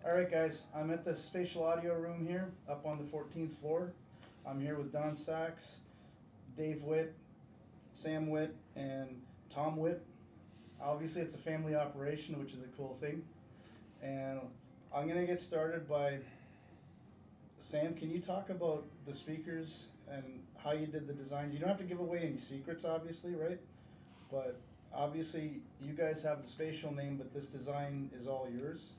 All right, guys, I'm at the Spatial Audio room here, up on the 14th floor. I'm here with Don Sachs, Dave Witt, Sam Witt, and Tom Witt. Obviously, it's a family operation, which is a cool thing. And I'm going to get started by, Sam, can you talk about the speakers and how you did the designs? You don't have to give away any secrets, obviously, right? But obviously, you guys have the Spatial name, but this design is all yours.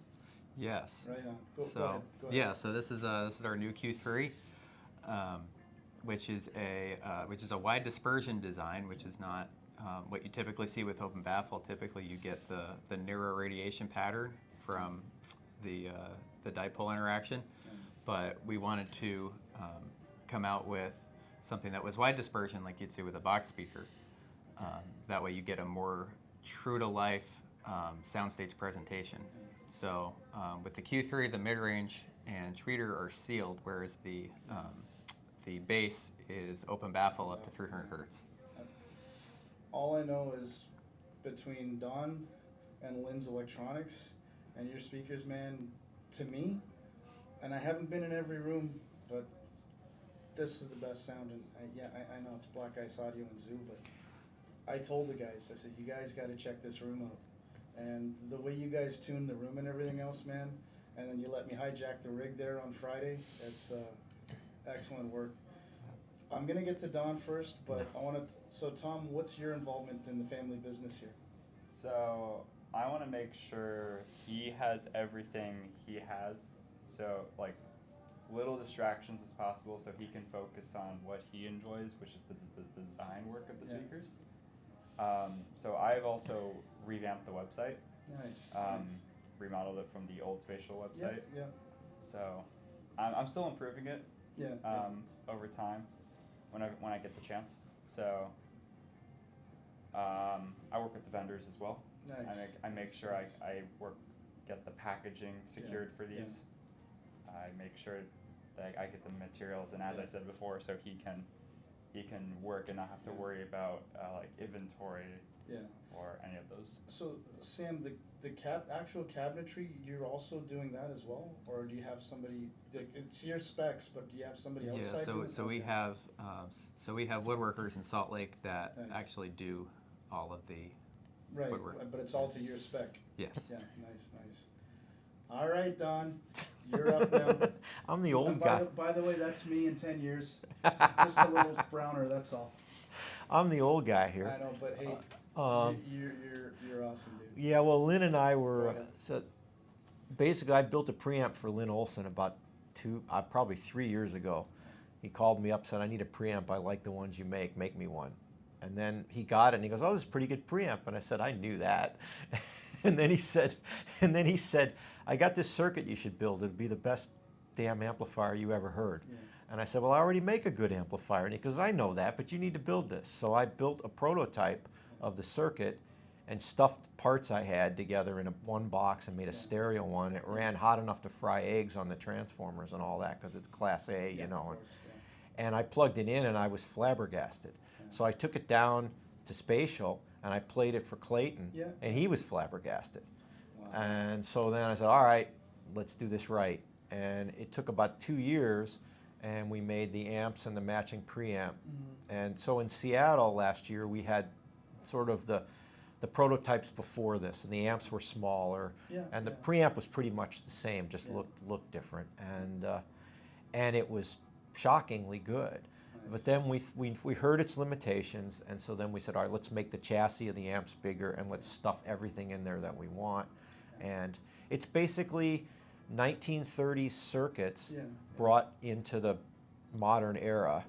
Yes. Right on. Go ahead. Go ahead. Yeah, so this is our new Q3, which is a wide dispersion design, which is not what you typically see with open baffle. Typically, you get the narrow radiation pattern from the dipole interaction, but we wanted to come out with something that was wide dispersion, like you'd see with a box speaker. That way, you get a more true to life soundstage presentation. So with the Q3, the mid-range and tweeter are sealed, whereas the bass is open baffle up to 300 hertz. All I know is between Don and Lynn's electronics and your speakers, man, to me, and I haven't been in every room, but this is the best sound. And I know it's Black Ice Audio and Zoo, but I told the guys, I said, you guys got to check this room out. And the way you guys tuned the room and everything else, man, and then you let me hijack the rig there on Friday, it's excellent work. I'm going to get to Don first, but I want to, so Tom, what's your involvement in the family business here? So I want to make sure he has everything he has, so like little distractions as possible so he can focus on what he enjoys, which is the design work of the speakers. So I've also revamped the website. Nice. Remodeled it from the old Spatial website. Yeah. So I'm still improving it. Yeah. Over time, when I get the chance. So I work with the vendors as well. Nice. I make sure I get the packaging secured for these. I make sure that I get the materials, and as I said before, so he can work and not have to worry about like inventory or any of those. So Sam, the actual cabinetry, you're also doing that as well, or do you have somebody? It's your specs, but do you have somebody outside? Yeah, so we have woodworkers in Salt Lake that actually do all of the woodwork. But it's all to your spec. Yes. Yeah, nice. All right, Don, you're up now. I'm the old And guy. By the way, that's me in 10 years. Just a little browner, that's all. I'm the old guy here. I know, but hey, you're awesome, dude. Yeah, well, Lynn and I were, so basically I built a preamp for Lynn Olsen about probably 3 years ago. He called me up, said, I need a preamp, I like the ones you make me one. And then he got it and he goes, oh, this is a pretty good preamp. And I said, I knew that. and then he said, I got this circuit you should build. It'd be the best damn amplifier you ever heard. Yeah. And I said, well, I already make a good amplifier. And he goes, I know that, but you need to build this. So I built a prototype of the circuit and stuffed parts I had together in one box and made a stereo one. It ran hot enough to fry eggs on the transformers and all that because it's Class A, you know. And I plugged it in and I was flabbergasted. So I took it down to Spatial and I played it for Clayton and he was flabbergasted. Wow. And so then I said, all right, let's do this right. And it took about 2 years and we made the amps and the matching preamp. And so in Seattle last year we had sort of the prototypes before this, and the amps were smaller, and the preamp was pretty much the same, just looked different, and it was shockingly good. Nice. But then we heard its limitations, and so then we said, all right, let's make the chassis of the amps bigger, and let's stuff everything in there that we want. And it's basically 1930s circuits brought into the modern era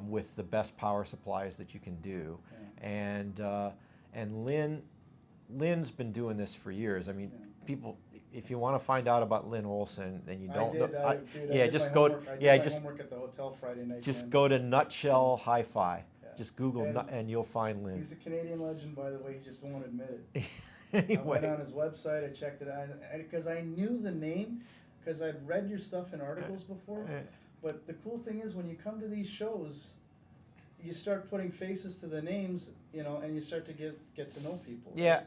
with the best power supplies that you can do. And Lynn's been doing this for years. I mean, people, if you want to find out about Lynn Olsen, then you don't know. Just go. Just homework at the hotel Friday night. Just go to Nutshell Hi-Fi. Just Google and you'll find Lynn. He's a Canadian legend, by the way. He just won't admit it. Anyway. I went on his website. I checked it out because I knew the name because I'd read your stuff in articles before. But the cool thing is when you come to these shows, you start putting faces to the names, you know, and you start to get to know people. Yeah.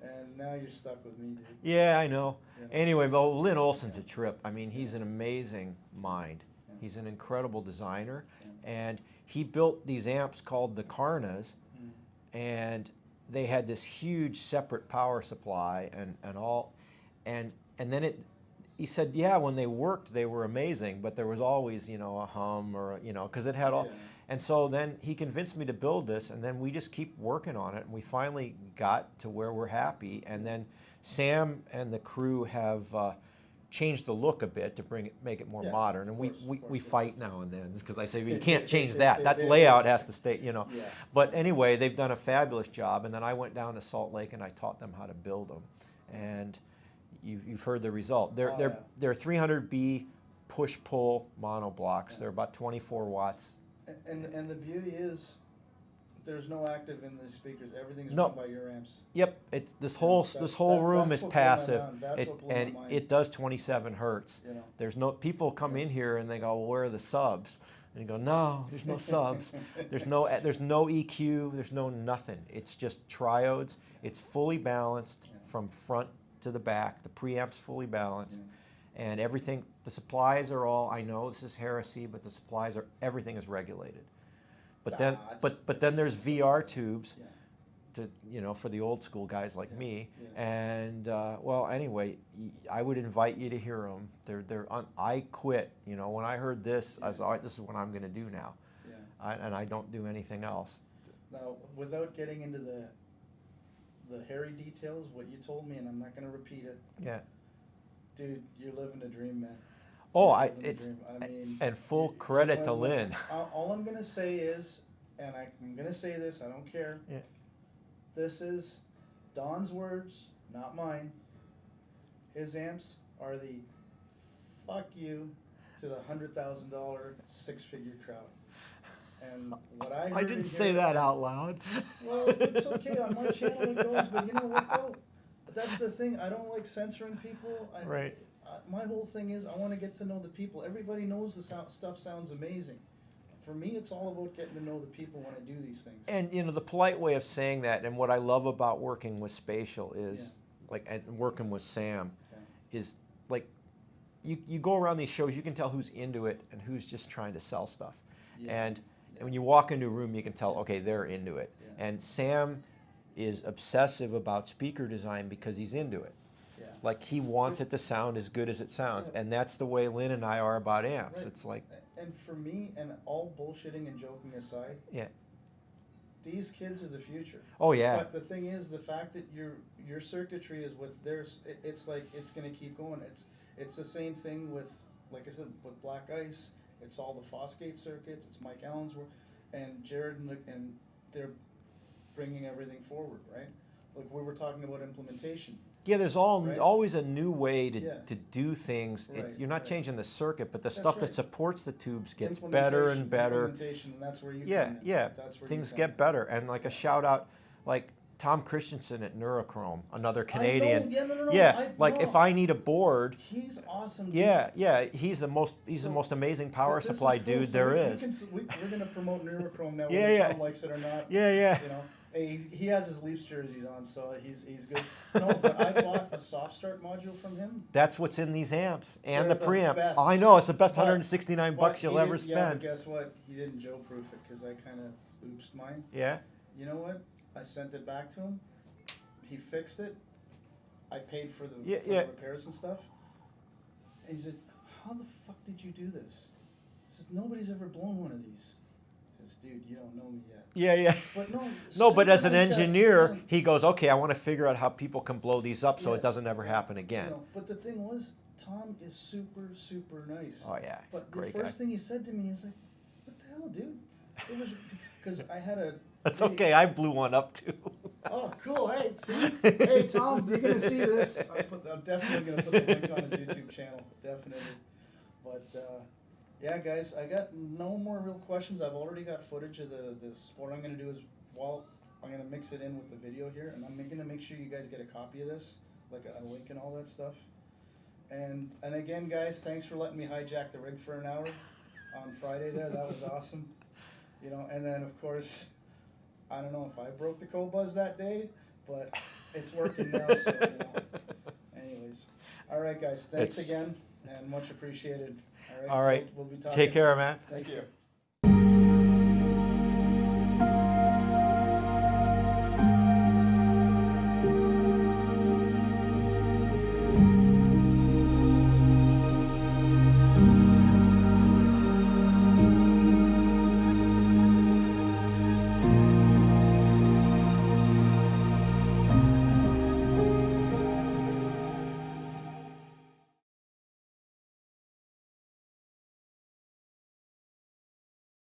and now you're stuck with me, dude. Yeah, I know. Yeah. Anyway, well, Lynn Olsen's a trip. I mean, he's an amazing mind. Yeah. He's an incredible designer, Yeah. and he built these amps called the Karnas, Mm. and they had this huge separate power supply and all, and then he said, yeah, when they worked, they were amazing, but there was always, you know, a hum or, you know, because it had all. Yeah. And so then he convinced me to build this, and then we just keep working on it, and we finally got to where we're happy. And then Sam and the crew have changed the look a bit to make it more Yeah, modern. And of course, we yeah. fight now and then because I say you can't change that. That layout has to stay, you know. Yeah. But anyway, they've done a fabulous job. And then I went down to Salt Lake and I taught them how to build them. And you've heard the result. They're 300B push-pull monoblocks. Yeah. They're about 24 watts. And the beauty is, there's no active in the speakers. Everything's No. run by your amps. Yep, it's this Yeah, whole that's- room that's is what blew my passive. mind. That's what blew my And mind. it does 27 hertz. You know. There's no people come in here and they go, well, where are the subs? And you go, no, there's no subs. There's no EQ. There's no nothing. It's just triodes. It's fully balanced Yeah. from front to the back. The preamp's fully balanced, Yeah. and everything. The supplies are all. I know this is heresy, but the supplies are everything is regulated. But then, That's- but then there's VR tubes. Yeah. To, you know, for the old school guys like Yeah, me. yeah. And well, anyway, I would invite you to hear them. I quit. You know, when I heard this, I was like, this is what I'm going to do now. Yeah. And I don't do anything else. Now, without getting into the hairy details, what you told me, and I'm not gonna repeat it, Yeah. dude, you're living a dream, man. Oh, You're living a dream. I mean, and full you- credit to when- Lynn. All I'm gonna say is, and I'm gonna say this, I don't care. Yeah. This is Don's words, not mine. His amps are the fuck you to the $100,000 six-figure crowd. And what I heard I didn't in say here- that out loud. Well, it's okay, on my channel it goes, but you know what though? That's the thing, I don't like censoring people. Right. My whole thing is, I wanna get to know the people. Everybody knows the stuff sounds amazing. For me, it's all about getting to know the people when I do these things. And you know, the polite way of saying that, and what I love about working with Spatial is, like, and working with Sam, Yeah. is like, you go around these shows, you can tell who's into it and who's just trying to sell stuff. Yeah. And when you walk into a room, you can tell, okay, they're into it. Yeah. And Sam is obsessive about speaker design because he's into it. Yeah. Like, he wants it to sound as good as it sounds. Yeah. And that's the way Lynn and I are about amps. Right. It's like, And for me, and all bullshitting and joking aside, yeah. these kids are the future. Oh, yeah. But the thing is, the fact that your circuitry is with theirs, it's like it's gonna keep going. It's the same thing with, like I said, with Black Ice. It's all the Fosgate circuits. It's Mike Allen's work, and Jared and they're bringing everything forward, right? Like we were talking about implementation. Yeah, there's Right. always a new way to, Yeah. to do things. Right, You're not right. changing the circuit, but the That's stuff right. that supports the tubes gets better and better. Implementation, and that's where you Yeah, come in. yeah. That's where Things you come get in. better. And like a shout out, like Tom Christensen at Neurochrome, another Canadian. Yeah, no, Yeah, like if I need a board, He's awesome. Dude. yeah, he's the most So, amazing power This is supply cool. dude So there we is. we're gonna promote Neurochrome now, Yeah, whether yeah. Tom likes it or not. Yeah. You know, hey, he has his Leafs jerseys on, so he's good. No, but I bought a soft start module from him. That's what's in these amps and They're the the preamp. best. I know, it's the best But- 169 bucks But you'll he ever didn't- Yeah, but spend. guess what? He didn't Joe proof it because I kind of oopsed mine. Yeah. You know what? I sent it back to him. He fixed it. I paid for the, Yeah, for yeah. the repairs and stuff. And he said, "How the fuck did you do this?" He says, "Nobody's ever blown one of these." He says, "Dude, you don't know me yet." Yeah. But no. No, but super as an nice guy. engineer, Yeah. he goes, okay, I want to figure out how people can blow these up so Yeah. it doesn't ever happen You again. know, but the thing was, Tom is super, super nice. Oh, yeah, he's a But great the first guy. thing he said to me is like, "What the hell, dude?" It was because I had a. That's really- okay, I blew one up too. Oh, cool! Hey, see? Hey, Tom, you're gonna see this. I'm definitely gonna put the link on his YouTube channel, definitely. But yeah, guys, I got no more real questions. I've already got footage of this. What I'm gonna do is, I'm gonna mix it in with the video here, and I'm gonna make sure you guys get a copy of this, like a link and all that stuff. And again, guys, thanks for letting me hijack the rig for an hour on Friday there. That was awesome. You know, and then of course, I don't know if I broke the co-buzz that day, but it's working now. So, anyways, all right, guys. Thanks It's- again, and much appreciated. All right. We'll be talking Take care, soon. man. Thank you.